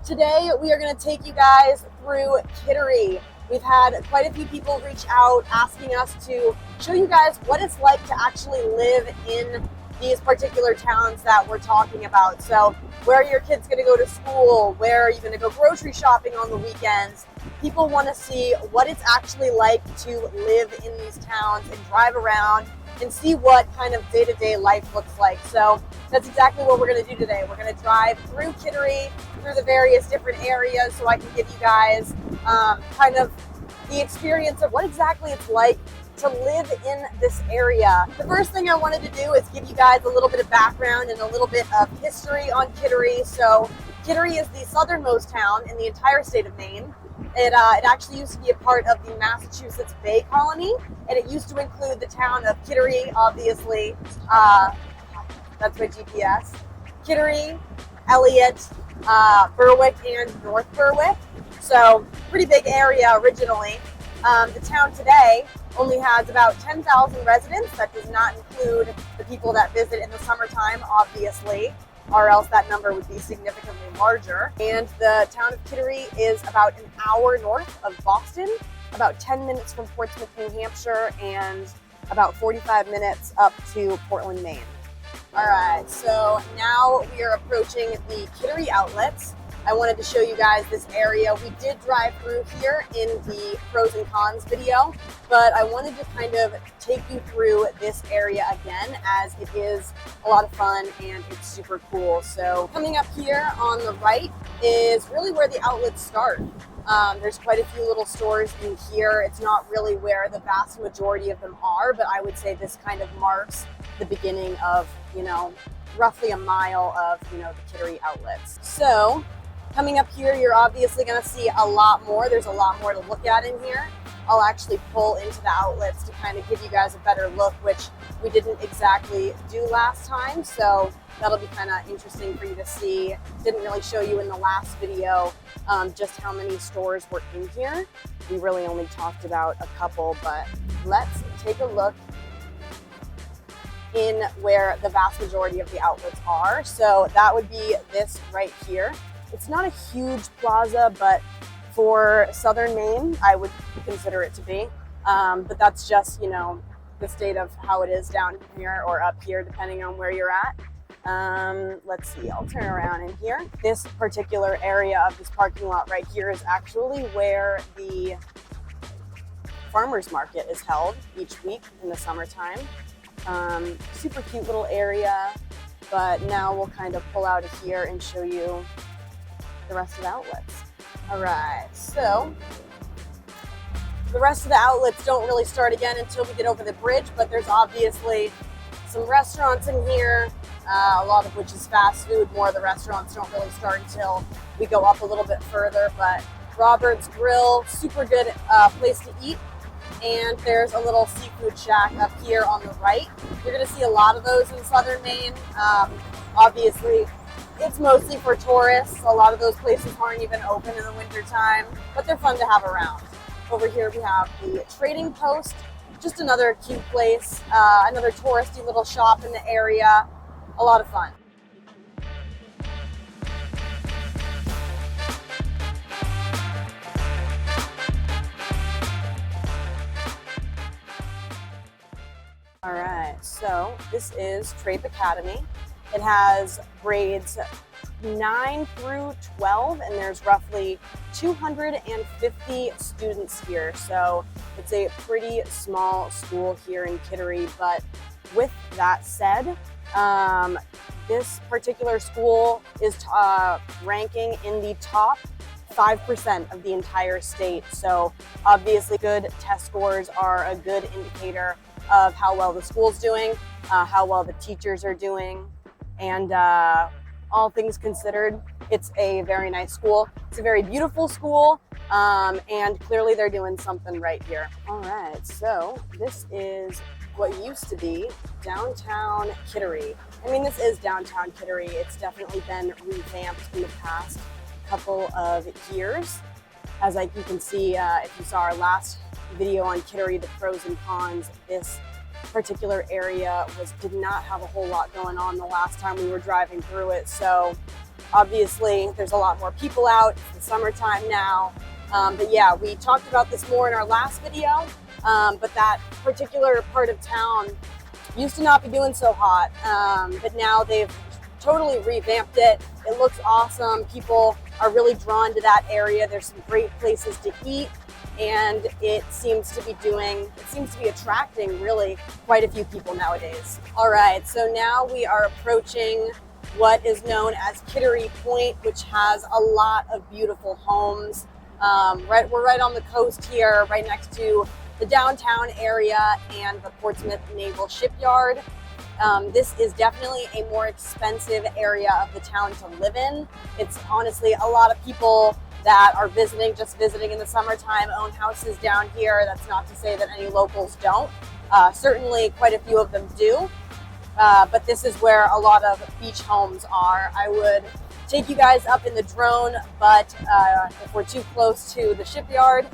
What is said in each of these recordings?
Today we are going to take you guys through Kittery. We've had quite a few people reach out asking us to show you guys what it's like to actually live in these particular towns that we're talking about. So where are your kids going to go to school? Where are you going to go grocery shopping on the weekends? People want to see what it's actually like to live in these towns and drive around and see what kind of day-to-day life looks like. So that's exactly what we're going to do today. We're going to drive through Kittery, through the various different areas, so I can give you guys kind of the experience of what exactly it's like to live in this area. The first thing I wanted to do is give you guys a little bit of background and a little bit of history on Kittery. So Kittery is the southernmost town in the entire state of Maine. It actually used to be a part of the Massachusetts Bay Colony, and it used to include the town of Kittery, obviously. That's my GPS. Kittery, Elliott, Berwick, and North Berwick. So pretty big area originally. The town today only has about 10,000 residents. That does not include the people that visit in the summertime, obviously, or else that number would be significantly larger. And the town of Kittery is about an hour north of Boston, about 10 minutes from Portsmouth, New Hampshire, and about 45 minutes up to Portland, Maine. All right, so now we are approaching the Kittery outlets. I wanted to show you guys this area. We did drive through here in the pros and cons video, but I wanted to kind of take you through this area again, as it is a lot of fun and it's super cool. So coming up here on the right is really where the outlets start. There's quite a few little stores in here. It's not really where the vast majority of them are, but I would say this kind of marks the beginning of, roughly a mile of, the Kittery outlets. So coming up here, you're obviously going to see a lot more. There's a lot more to look at in here. I'll actually pull into the outlets to kind of give you guys a better look, which we didn't exactly do last time. So that'll be kind of interesting for you to see. Didn't really show you in the last video just how many stores were in here. We really only talked about a couple, but let's take a look in where the vast majority of the outlets are. So that would be this right here. It's not a huge plaza, but for southern Maine, I would consider it to be. But that's just, the state of how it is down here or up here, depending on where you're at. Let's see, I'll turn around in here. This particular area of this parking lot right here is actually where the farmers market is held each week in the summertime. Super cute little area, but now we'll kind of pull out of here and show you the rest of the outlets. All right, so the rest of the outlets don't really start again until we get over the bridge, but there's obviously some restaurants in here, a lot of which is fast food. More of the restaurants don't really start until we go up a little bit further, but Robert's Grill, super good place to eat. And there's a little seafood shack up here on the right. You're gonna see a lot of those in southern Maine. Obviously, it's mostly for tourists. A lot of those places aren't even open in the wintertime, but they're fun to have around. Over here we have the Trading Post, just another cute place, another touristy little shop in the area. A lot of fun. All right, so this is Trape Academy. It has grades 9 through 12, and there's roughly 250 students here. So it's a pretty small school here in Kittery. But with that said, this particular school is ranking in the top 5% of the entire state. So obviously good test scores are a good indicator of how well the school's doing, how well the teachers are doing, and all things considered, it's a very nice school. It's a very beautiful school, and clearly they're doing something right here. All right, so this is what used to be downtown Kittery. I mean, this is downtown Kittery. It's definitely been revamped in the past couple of years. As you can see, if you saw our last video on Kittery, the pros and cons, this particular area did not have a whole lot going on the last time we were driving through it. So Obviously, there's a lot more people out. It's the summertime now. But yeah, we talked about this more in our last video, but that particular part of town used to not be doing so hot, but now they've totally revamped it. It looks awesome. People are really drawn to that area. There's some great places to eat, and it seems to be attracting really quite a few people nowadays. All right, so now we are approaching what is known as Kittery Point, which has a lot of beautiful homes. We're right on the coast here, right next to the downtown area and the Portsmouth Naval Shipyard. This is definitely a more expensive area of the town to live in. It's honestly a lot of people that are just visiting in the summertime own houses down here. That's not to say that any locals don't. Certainly quite a few of them do. But this is where a lot of beach homes are. I would take you guys up in the drone, but if we're too close to the shipyard,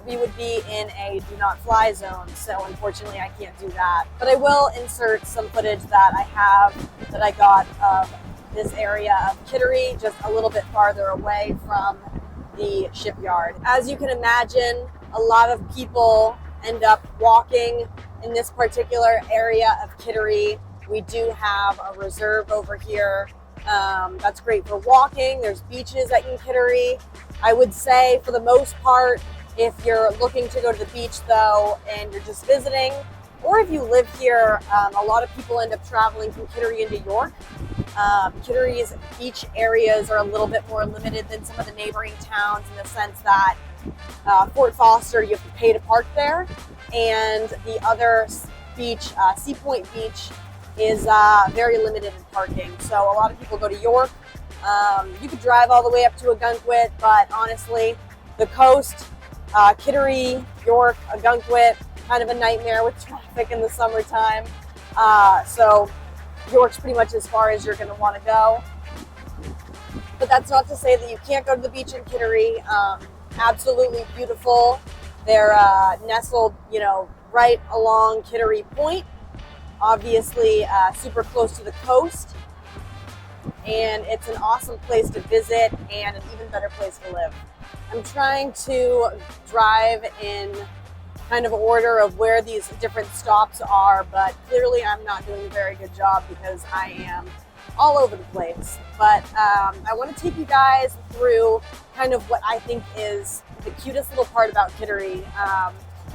we would be in a do not fly zone. So unfortunately I can't do that. But I will insert some footage that I got of this area of Kittery, just a little bit farther away from the shipyard. As you can imagine, a lot of people end up walking in this particular area of Kittery. We do have a reserve over here. That's great for walking. There's beaches in Kittery. I would say for the most part, if you're looking to go to the beach though, and you're just visiting, or if you live here, a lot of people end up traveling from Kittery into York. Kittery's beach areas are a little bit more limited than some of the neighboring towns in the sense that Fort Foster, you have to pay to park there, and the other beach, Sea Point Beach, is very limited in parking. So a lot of people go to York. You could drive all the way up to Ogunquit, but honestly, the coast, Kittery, York, Ogunquit, kind of a nightmare with traffic in the summertime. So York's pretty much as far as you're going to want to go. But that's not to say that you can't go to the beach in Kittery. Absolutely beautiful. They're nestled, right along Kittery Point. Obviously, super close to the coast. And it's an awesome place to visit and an even better place to live. I'm trying to drive in kind of order of where these different stops are, but clearly I'm not doing a very good job because I am all over the place. But I want to take you guys through kind of what I think is the cutest little part about Kittery.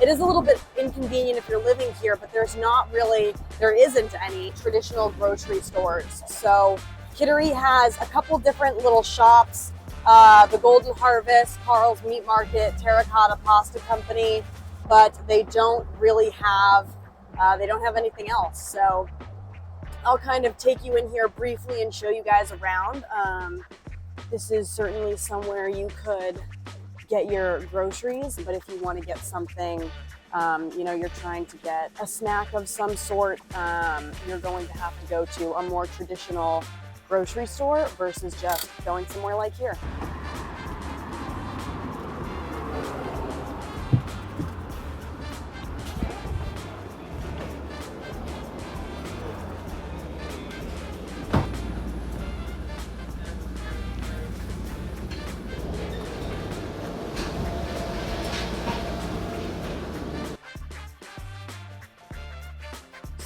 It is a little bit inconvenient if you're living here, but there isn't any traditional grocery stores. So Kittery has a couple different little shops. The Golden Harvest, Carl's Meat Market, Terracotta Pasta Company, but they don't really have, anything else. So I'll kind of take you in here briefly and show you guys around. This is certainly somewhere you could get your groceries, but if you want to get something, you're trying to get a snack of some sort, you're going to have to go to a more traditional grocery store versus just going somewhere like here.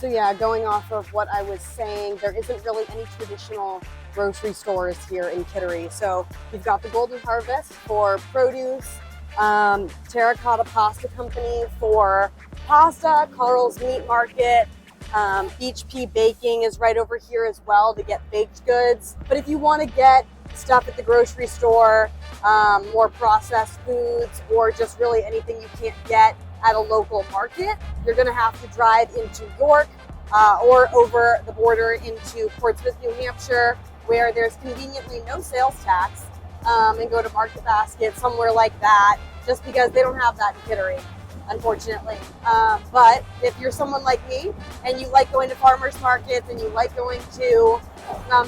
So yeah, going off of what I was saying, there isn't really any traditional grocery stores here in Kittery. So you've got the Golden Harvest for produce, Terracotta Pasta Company for pasta, Carl's Meat Market, HP Baking is right over here as well to get baked goods. But if you want to get stuff at the grocery store, more processed foods, or just really anything you can't get at a local market, you're going to have to drive into York or over the border into Portsmouth, New Hampshire, where there's conveniently no sales tax, and go to Market Basket, somewhere like that, just because they don't have that in Kittery, unfortunately. But if you're someone like me and you like going to farmers markets and you like going to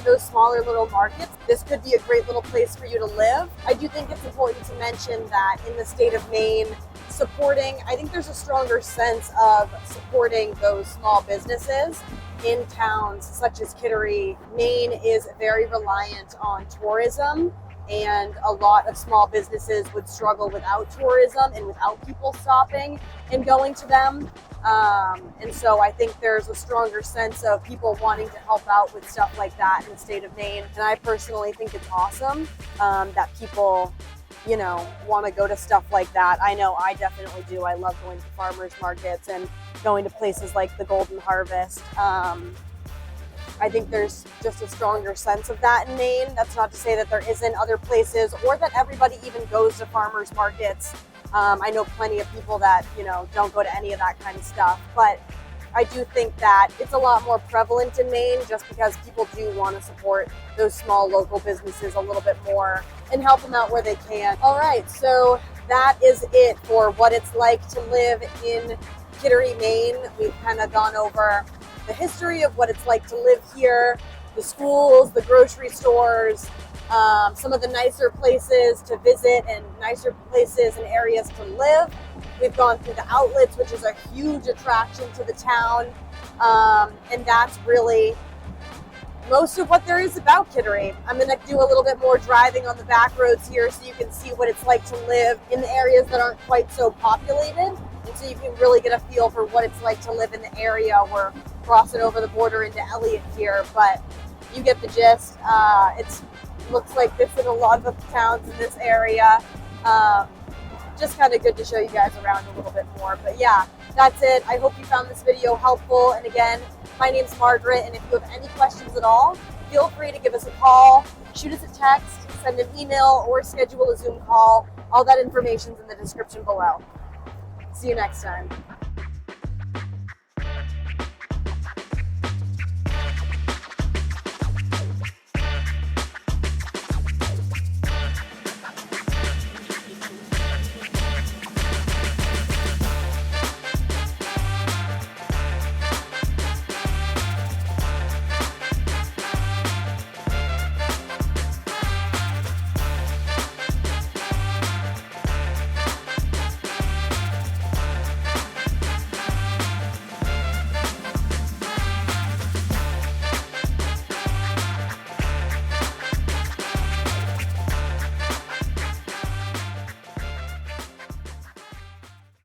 those smaller little markets, this could be a great little place for you to live. I do think it's important to mention that in the state of Maine, supporting, I think there's a stronger sense of supporting those small businesses in towns such as Kittery. Maine is very reliant on tourism, and a lot of small businesses would struggle without tourism and without people stopping and going to them. And so I think there's a stronger sense of people wanting to help out with stuff like that in the state of Maine. And I personally think it's awesome that people, you know, want to go to stuff like that. I know I definitely do. I love going to farmers markets and going to places like the Golden Harvest. I think there's just a stronger sense of that in Maine. That's not to say that there isn't other places or that everybody even goes to farmers markets. I know plenty of people that, you know, don't go to any of that kind of stuff, but I do think that it's a lot more prevalent in Maine just because people do want to support those small local businesses a little bit more and help them out where they can. All right, so that is it for what it's like to live in Kittery, Maine. We've kind of gone over the history of what it's like to live here, the schools, the grocery stores, some of the nicer places to visit and nicer places and areas to live. We've gone through the outlets, which is a huge attraction to the town, and that's really most of what there is about Kittery. I'm going to do a little bit more driving on the back roads here so you can see what it's like to live in the areas that aren't quite so populated, and so you can really get a feel for what it's like to live in the area. We're crossing over the border into Elliott here, but you get the gist. It looks like this in a lot of the towns in this area. Just kind of good to show you guys around a little bit more. But yeah, that's it. I hope you found this video helpful. And again, my name's Margaret, and if you have any questions at all, feel free to give us a call, shoot us a text, send an email, or schedule a Zoom call. All that information's in the description below. See you next time.